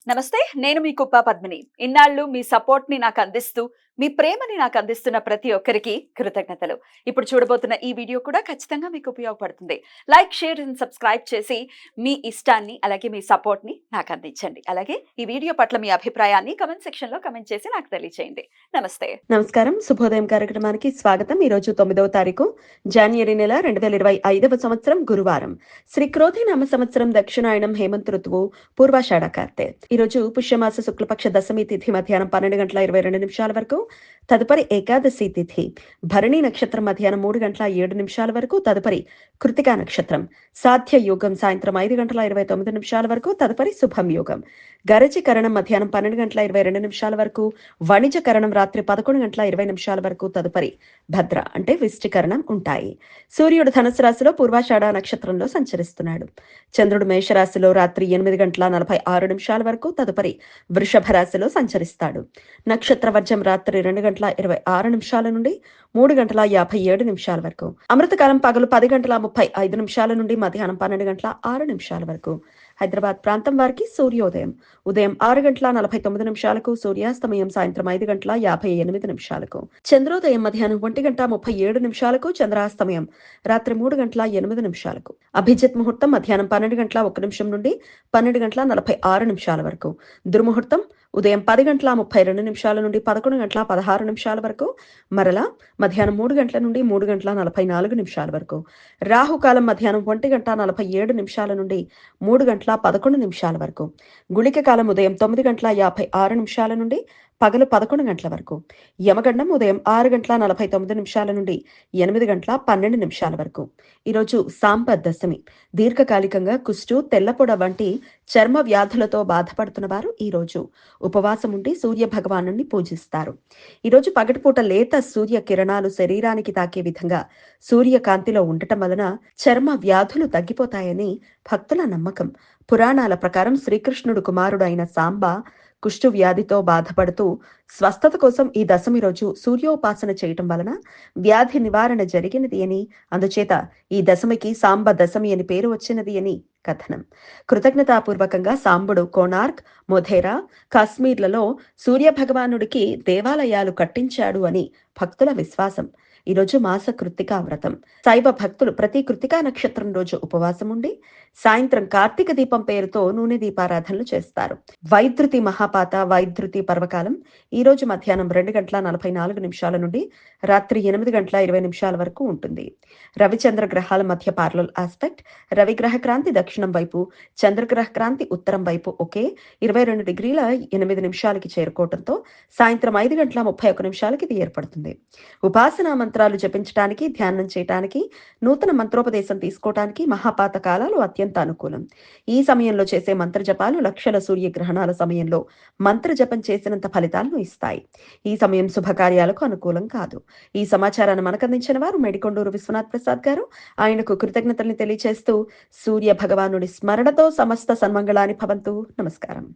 నమస్తే. నేను మీ కుప్ప పద్మిని. ఇన్నాళ్ళు మీ సపోర్ట్‌ని నాకందిస్తూ, మీ ప్రేమని నాకందిస్తున్న ప్రతి ఒక్కరికి కృతజ్ఞతలు. ఇప్పుడు చూడబోతున్న ఈ వీడియో కూడా ఖచ్చితంగా మీకు ఉపయోగపడుతుంది. లైక్, షేర్ అండ్ సబ్స్క్రైబ్ చేసి మీ ఇష్టాన్ని, అలాగే మీ సపోర్ట్‌ని నాకందించండి. అలాగే ఈ వీడియో పట్ల మీ అభిప్రాయాన్ని కామెంట్ సెక్షన్‌లో కామెంట్ చేసి నాకు తెలియచేయండి. నమస్తే. నమస్కారం. శుభోదయం కార్యక్రమానికి స్వాగతం. ఈరోజు 9వ తారీఖు జాన్వరి నెల 2025వ సంవత్సరం గురువారం. శ్రీ క్రోధినామ సంవత్సరం దక్షిణాయనం హేమంత ఋతువు పూర్వాషాఢ కార్తె. ఈరోజు పుష్యమాస శుక్లపక్ష దశమి తిథి మధ్యాహ్నం 12:22 వరకు, తదుపరి ఏకాదశి తిథి భరణి నక్షత్రం మధ్యాహ్నం 3:07 వరకు, తదుపరి కృతికా నక్షత్రం. సాధ్య యోగం సాయంత్రం 5:29 వరకు, తదుపరి శుభం యోగం. గరజి కరణం మధ్యాహ్నం 12:22 వరకు, వణిజ కరణం రాత్రి 11:20 వరకు, తదుపరి భద్ర అంటే విష్టికరణం ఉంటాయి. సూర్యుడు ధనుసు రాశిలో పూర్వాషాఢ నక్షత్రంలో సంచరిస్తున్నాడు. చంద్రుడు మేషరాశిలో రాత్రి 8:46 వరకు, తదుపరి వృషభ రాశిలో సంచరిస్తాడు. నక్షత్ర వర్జం రాత్రి 2:26 నుండి 3:57 వరకు. అమృతకాలం పగలు 10:35 నుండి మధ్యాహ్నం 12:06 వరకు. హైదరాబాద్ ప్రాంతం వారికి సూర్యోదయం ఉదయం 6:49 సూర్యాస్తమయం సాయంత్రం 5:58. చంద్రోదయం మధ్యాహ్నం 1:37, చంద్రాస్తమయం రాత్రి 3:08. అభిజిత్ ముహూర్తం మధ్యాహ్నం 12:01 నుండి 12:46 వరకు. దుర్ముహూర్తం ఉదయం 10:32 నుండి 11:16 వరకు. మరలా మధ్యాహ్నం 3 గంటల నుండి 3:44 వరకు. రాహుకాలం మధ్యాహ్నం 1:47 నుండి 3:11 వరకు. గుళిక కాలం ఉదయం 9:56 నుండి పగలు 11 గంటల వరకు. యమగండం ఉదయం 6:49 నుండి 8:12 వరకు. ఈరోజు సాంబ దశమి. దీర్ఘకాలికంగా కుష్టు, తెల్లపొడ వంటి చర్మ వ్యాధులతో బాధపడుతున్న వారు ఈరోజు ఉపవాసం ఉండి సూర్య భగవాను పూజిస్తారు. ఈరోజు పగటిపూట లేత సూర్య కిరణాలు శరీరానికి తాకే విధంగా సూర్యకాంతిలో ఉండటం వలన చర్మ వ్యాధులు తగ్గిపోతాయని భక్తుల నమ్మకం. పురాణాల ప్రకారం శ్రీకృష్ణుడు కుమారుడు అయిన సాంబ కుష్టు వ్యాధితో బాధపడుతూ స్వస్థత కోసం ఈ దశమి రోజు సూర్యోపాసన చేయటం వలన వ్యాధి నివారణ జరిగినది అని, అందుచేత ఈ దశమికి సాంబ దశమి అని పేరు వచ్చినది అని కథనం. కృతజ్ఞతాపూర్వకంగా సాంబుడు కోణార్క్, మొధేరా, కాశ్మీర్లలో సూర్య భగవానుడికి దేవాలయాలు కట్టించాడు అని భక్తుల విశ్వాసం. ఈరోజు మాస కృత్తికా వ్రతం. శైవ భక్తులు ప్రతి కృత్తికా నక్షత్రం రోజు ఉపవాసం ఉండి సాయంత్రం కార్తీక దీపం పేరుతో నూనె దీపారాధనలు చేస్తారు. వైద్యుతి మహాపాత వైద్యుతి పర్వకాలం ఈ రోజు మధ్యాహ్నం 2:44 నుండి రాత్రి 8:20 వరకు ఉంటుంది. రవిచంద్ర గ్రహాల మధ్య పార్లల్ ఆస్పెక్ట్. రవిగ్రహ క్రాంతి దక్షిణం వైపు, చంద్రగ్రహ క్రాంతి ఉత్తరం వైపు ఒకే 22:08 చేరుకోవడంతో సాయంత్రం 5:31 ఇది ఏర్పడుతుంది. ఉపాసనా మంత్రాలు జపించడానికి, ధ్యానం చేయడానికి, నూతన మంత్రోపదేశం తీసుకోవటానికి మహాపాత కాలాలు అత్యంత అనుకూలం. ఈ సమయంలో చేసే మంత్ర జపాలు లక్షల సూర్యగ్రహణాల సమయంలో మంత్ర జపం చేసినంత ఫలితాలను ఇస్తాయి. ఈ సమయం శుభకార్యాలకు అనుకూలం కాదు. ఈ సమాచారాన్ని మనకందించిన వారు మేడికొండూరు విశ్వనాథ్ ప్రసాద్ గారు. ఆయనకు కృతజ్ఞతల్ని తెలియచేస్తూ సూర్య భగవానుడి స్మరణతో సమస్త సన్మంగళాని భవంతు. నమస్కారం.